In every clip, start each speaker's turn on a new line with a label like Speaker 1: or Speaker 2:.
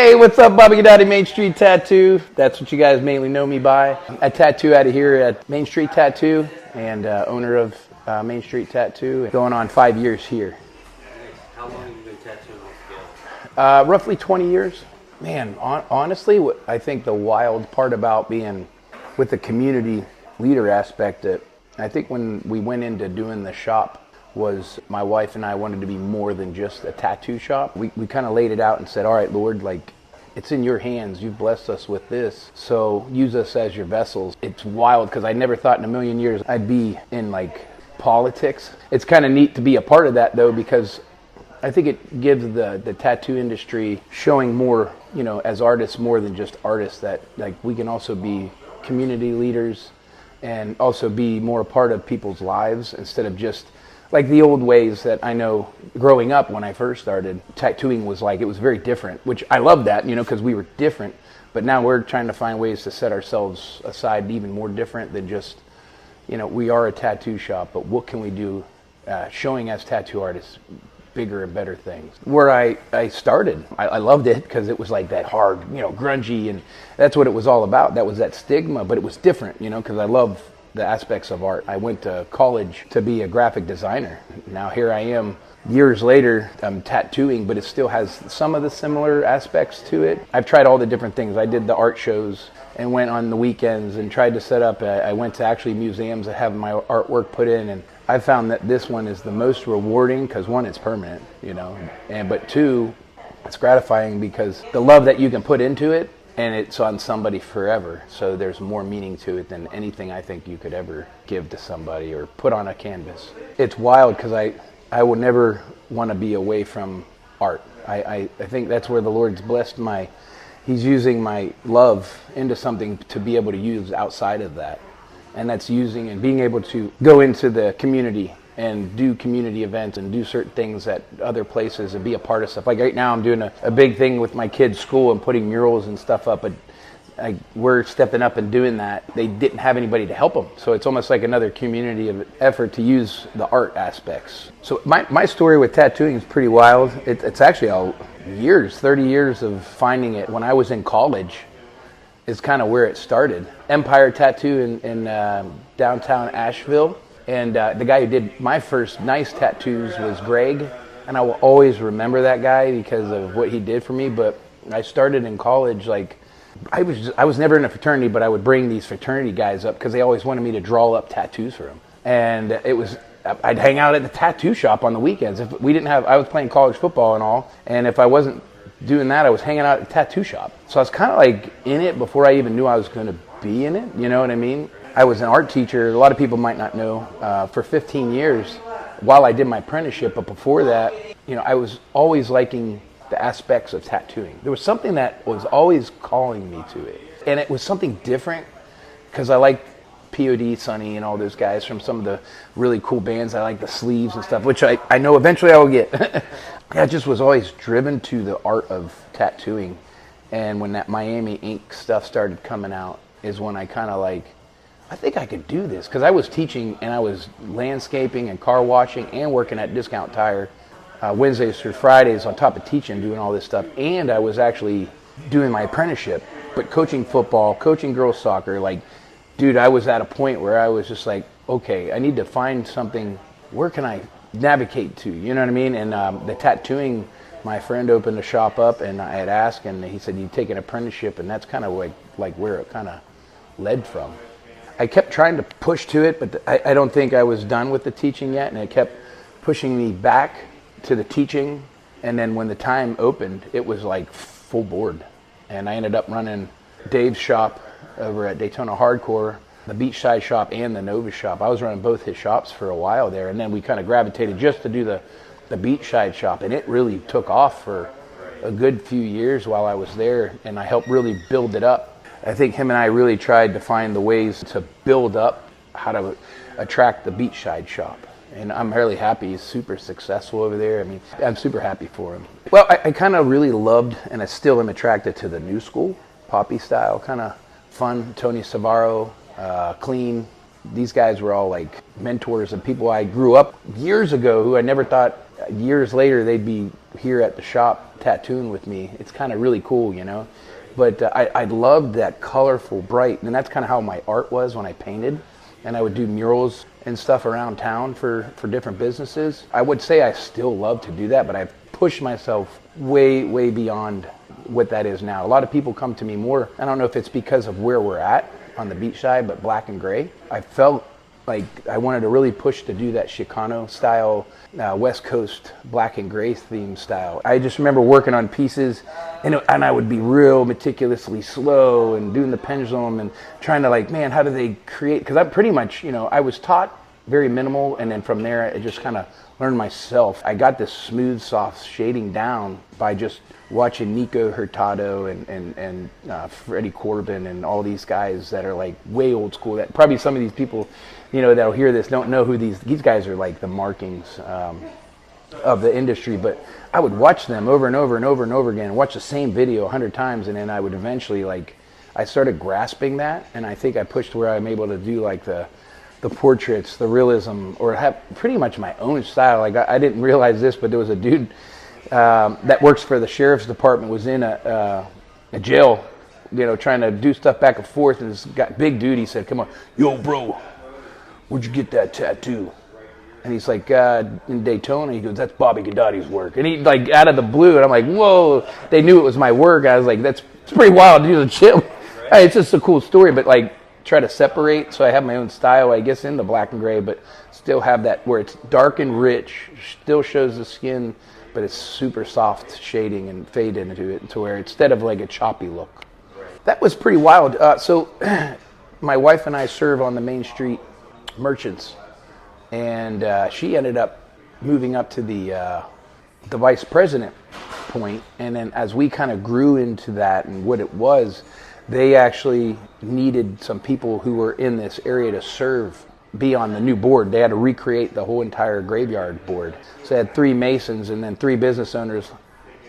Speaker 1: Hey, what's up, Bobby Gadati, Main Street Tattoo. That's what you guys mainly know me by. I tattoo out of here at Main Street Tattoo and owner of Main Street Tattoo. Going on 5 years here.
Speaker 2: How long have you been tattooing altogether?
Speaker 1: Roughly 20 years. Man, honestly, I think the wild part about being with the community leader aspect, that I think when we went into doing the shop, was my wife and I wanted to be more than just a tattoo shop. We kind of laid it out and said, all right, Lord, like, it's in your hands. You've blessed us with this, so use us as your vessels. It's wild because I never thought in a million years I'd be in like politics. It's kind of neat to be a part of that though, because I think it gives the tattoo industry showing more, you know, as artists, more than just artists, that like we can also be community leaders and also be more a part of people's lives instead of just like the old ways that I know growing up when I first started. Tattooing was like, it was very different, which I love that, you know, because we were different. But now we're trying to find ways to set ourselves aside even more different than just, you know, we are a tattoo shop, but what can we do showing as tattoo artists bigger and better things. Where I started, I loved it because it was like that hard, you know, grungy, and that's what it was all about. That was that stigma, but it was different, you know, because I love the aspects of art. I went to college to be a graphic designer. Now here I am, years later, I'm tattooing, but it still has some of the similar aspects to it. I've tried all the different things. I did the art shows and went on the weekends and tried to set up, I went to actually museums that have my artwork put in, and I found that this one is the most rewarding because one, it's permanent, you know, but two, it's gratifying because the love that you can put into it, and it's on somebody forever. So there's more meaning to it than anything I think you could ever give to somebody or put on a canvas. It's wild because I will never want to be away from art. I think that's where the Lord's blessed He's using my love into something to be able to use outside of that. And that's using and being able to go into the community and do community events and do certain things at other places and be a part of stuff. Like right now I'm doing a big thing with my kids' school and putting murals and stuff up, but we're stepping up and doing that. They didn't have anybody to help them. So it's almost like another community effort to use the art aspects. So my story with tattooing is pretty wild. It's actually 30 years of finding it. When I was in college is kind of where it started. Empire Tattoo in downtown Asheville. And the guy who did my first nice tattoos was Greg. And I will always remember that guy because of what he did for me. But I started in college, like, I was never in a fraternity, but I would bring these fraternity guys up because they always wanted me to draw up tattoos for them. And I'd hang out at the tattoo shop on the weekends. If we didn't have, I was playing college football and all. And if I wasn't doing that, I was hanging out at the tattoo shop. So I was kind of like in it before I even knew I was going to be in it. You know what I mean? I was an art teacher. A lot of people might not know, for 15 years while I did my apprenticeship. But before that, you know, I was always liking the aspects of tattooing. There was something that was always calling me to it. And it was something different because I liked POD, Sonny, and all those guys from some of the really cool bands. I like the sleeves and stuff, which I know eventually I will get. I just was always driven to the art of tattooing. And when that Miami Ink stuff started coming out is when I kind of like, I think I could do this, because I was teaching and I was landscaping and car washing and working at Discount Tire Wednesdays through Fridays on top of teaching, doing all this stuff. And I was actually doing my apprenticeship, but coaching football, coaching girls soccer. Like, dude, I was at a point where I was just like, okay, I need to find something. Where can I navigate to? You know what I mean? And the tattooing, my friend opened a shop up, and I had asked, and he said, you take an apprenticeship, and that's kind of like where it kind of led from. I kept trying to push to it, but I don't think I was done with the teaching yet, and it kept pushing me back to the teaching. And then when the time opened, it was like full board. And I ended up running Dave's shop over at Daytona Hardcore, the Beachside shop and the Nova shop. I was running both his shops for a while there, and then we kind of gravitated just to do the Beachside shop, and it really took off for a good few years while I was there, and I helped really build it up. I think him and I really tried to find the ways to build up how to attract the Beachside shop. And I'm really happy. He's super successful over there. I mean, I'm super happy for him. Well, I kind of really loved, and I still am attracted to the new school, poppy style, kind of fun. Tony Savaro, Clean. These guys were all like mentors and people I grew up years ago who I never thought years later they'd be here at the shop tattooing with me. It's kind of really cool, you know. But I loved that colorful, bright, and that's kind of how my art was when I painted. And I would do murals and stuff around town for different businesses. I would say I still love to do that, but I've pushed myself way, way beyond what that is now. A lot of people come to me more, I don't know if it's because of where we're at on the beach side, but black and gray. I felt like I wanted to really push to do that Chicano style, West Coast black and gray theme style. I just remember working on pieces and I would be real meticulously slow and doing the pendulum and trying to like, man, how do they create? Because I'm pretty much, you know, I was taught very minimal, and then from there I just kind of learned myself. I got this smooth, soft shading down by just watching Nico Hurtado and Freddie Corbin and all these guys that are like way old school. That probably some of these people, you know, that'll hear this don't know who these guys are, like the markings of the industry. But I would watch them over and over and over and over again, and watch the same video 100 times, and then I would eventually I started grasping that, and I think I pushed where I'm able to do like the portraits, the realism, or have pretty much my own style. Like I didn't realize this, but there was a dude that works for the sheriff's department, was in a jail, you know, trying to do stuff back and forth, and this guy, big dude, he said, "Come on, yo, bro, where'd you get that tattoo?" And he's like, in Daytona. He goes, "That's Bobby Gadotti's work." And he, like, out of the blue, and I'm like, whoa, they knew it was my work. I was like, it's pretty wild, dude, chill. Hey, it's just a cool story, but like, try to separate, so I have my own style, I guess, in the black and gray, but still have that where it's dark and rich, still shows the skin, but it's super soft shading and fade into it, to where instead of like a choppy look. That was pretty wild. So my wife and I serve on the Main Street Merchants, and she ended up moving up to the vice president point, and then as we kind of grew into that and what it was, they actually needed some people who were in this area to serve, be on the new board. They had to recreate the whole entire graveyard board. So they had 3 masons and then 3 business owners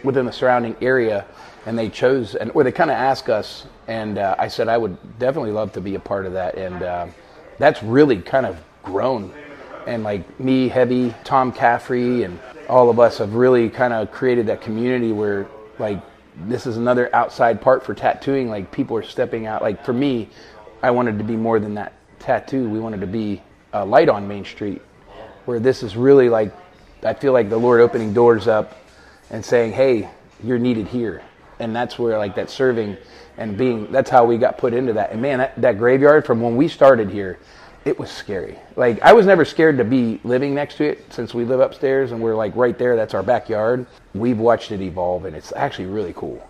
Speaker 1: within the surrounding area, and they chose, or they kind of asked us, and I said I would definitely love to be a part of that, and that's really kind of grown. And like me, Heavy, Tom Caffrey, and all of us have really kind of created that community where, like, this is another outside part for tattooing. Like, people are stepping out. Like, for me, I wanted to be more than that tattoo. We wanted to be a light on Main Street, where this is really like, I feel like the Lord opening doors up and saying, hey, you're needed here. And that's where, like, that serving and being, that's how we got put into that. And man, that graveyard, from when we started here, it was scary. Like, I was never scared to be living next to it, since we live upstairs and we're like right there. That's our backyard. We've watched it evolve, and it's actually really cool.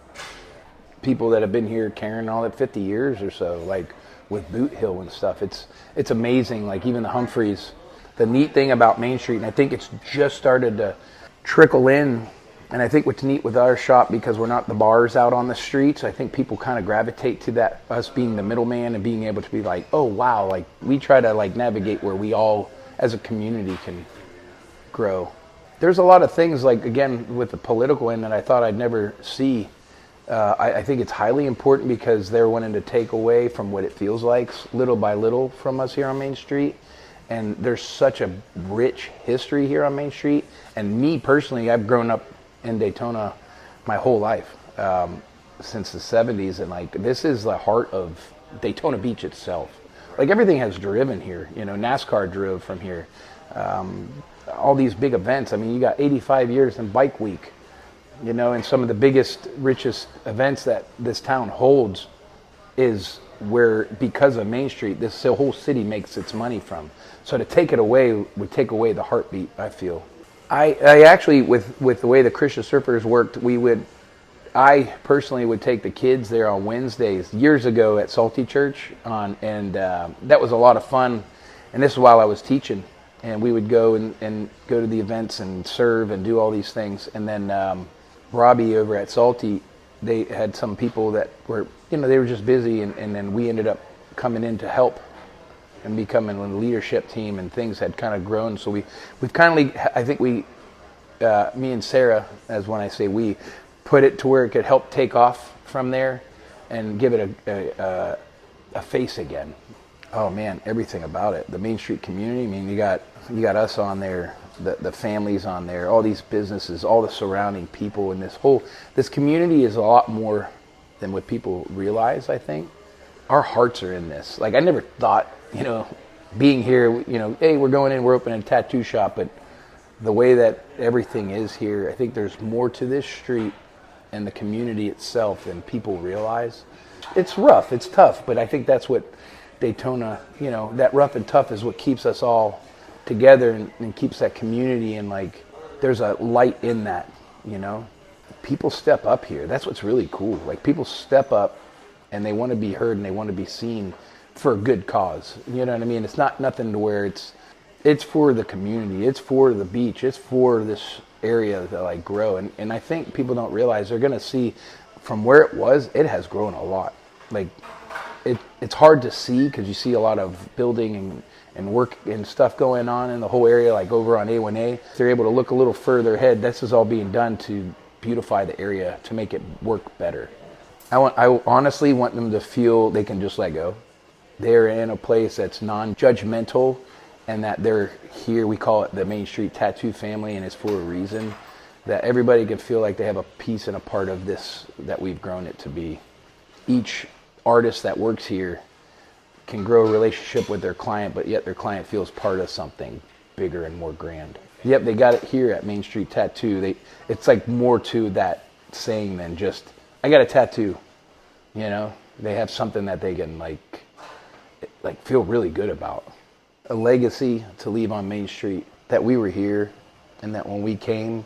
Speaker 1: People that have been here carrying all that 50 years or so, like with Boot Hill and stuff. It's amazing. Like, even the Humphreys. The neat thing about Main Street, and I think it's just started to trickle in, and I think what's neat with our shop, because we're not the bars out on the streets, I think people kind of gravitate to that, us being the middleman and being able to be like, oh wow, like we try to like navigate where we all as a community can grow. There's a lot of things, like, again, with the political end that I thought I'd never see. I think it's highly important, because they're wanting to take away from what it feels like little by little from us here on Main Street. And there's such a rich history here on Main Street. And me personally, I've grown up in Daytona my whole life, since the 70s, and like, this is the heart of Daytona Beach itself. Like, everything has driven here, you know. NASCAR drove from here, all these big events. I mean, you got 85 years in Bike Week, you know, and some of the biggest, richest events that this town holds is where, because of Main Street, this whole city makes its money from. So to take it away would take away the heartbeat, I feel. I actually, with the way the Christian Surfers worked, I personally would take the kids there on Wednesdays years ago at Salty Church, and that was a lot of fun. And this is while I was teaching, and we would go and go to the events and serve and do all these things. And then Robbie over at Salty, they had some people that were, you know, they were just busy, and then we ended up coming in to help and becoming a leadership team, and things had kind of grown. So we've kind of, I think me and Sarah, as when I say we, put it to where it could help take off from there and give it a face again. Oh man, everything about it. The Main Street community, I mean, you got us on there the families on there, all these businesses, all the surrounding people, and this community is a lot more than what people realize. I think our hearts are in this. Like I never thought, being here, hey, we're going in, we're opening a tattoo shop, but the way that everything is here, I think there's more to this street and the community itself than people realize. It's rough, it's tough, but I think that's what Daytona, that rough and tough is what keeps us all together and keeps that community, and like there's a light in that. People step up here. That's what's really cool. Like people step up and they want to be heard and they want to be seen for a good cause. You know what I mean? It's not nothing to where it's for the community, it's for the beach, it's for this area to like grow. And I think people don't realize they're gonna see from where it has grown a lot. Like it's hard to see because you see a lot of building and work and stuff going on in the whole area, like over on A1A. They're able to look a little further ahead. This is all being done to beautify the area, to make it work better. I honestly want them to feel they can just let go. They're in a place that's non-judgmental, and that they're here. We call it the Main Street Tattoo family, and it's for a reason. That everybody can feel like they have a piece and a part of this that we've grown it to be. Each artist that works here can grow a relationship with their client, but yet their client feels part of something bigger and more grand. Yep, they got it here at Main Street Tattoo. It's like more to that saying than just, I got a tattoo. They have something that they can like feel really good about. A legacy to leave on Main Street, that we were here and that when we came,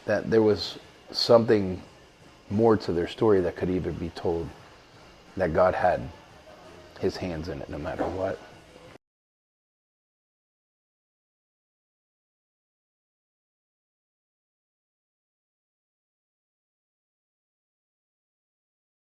Speaker 1: that there was something more to their story that could even be told, that God had his hands in it no matter what.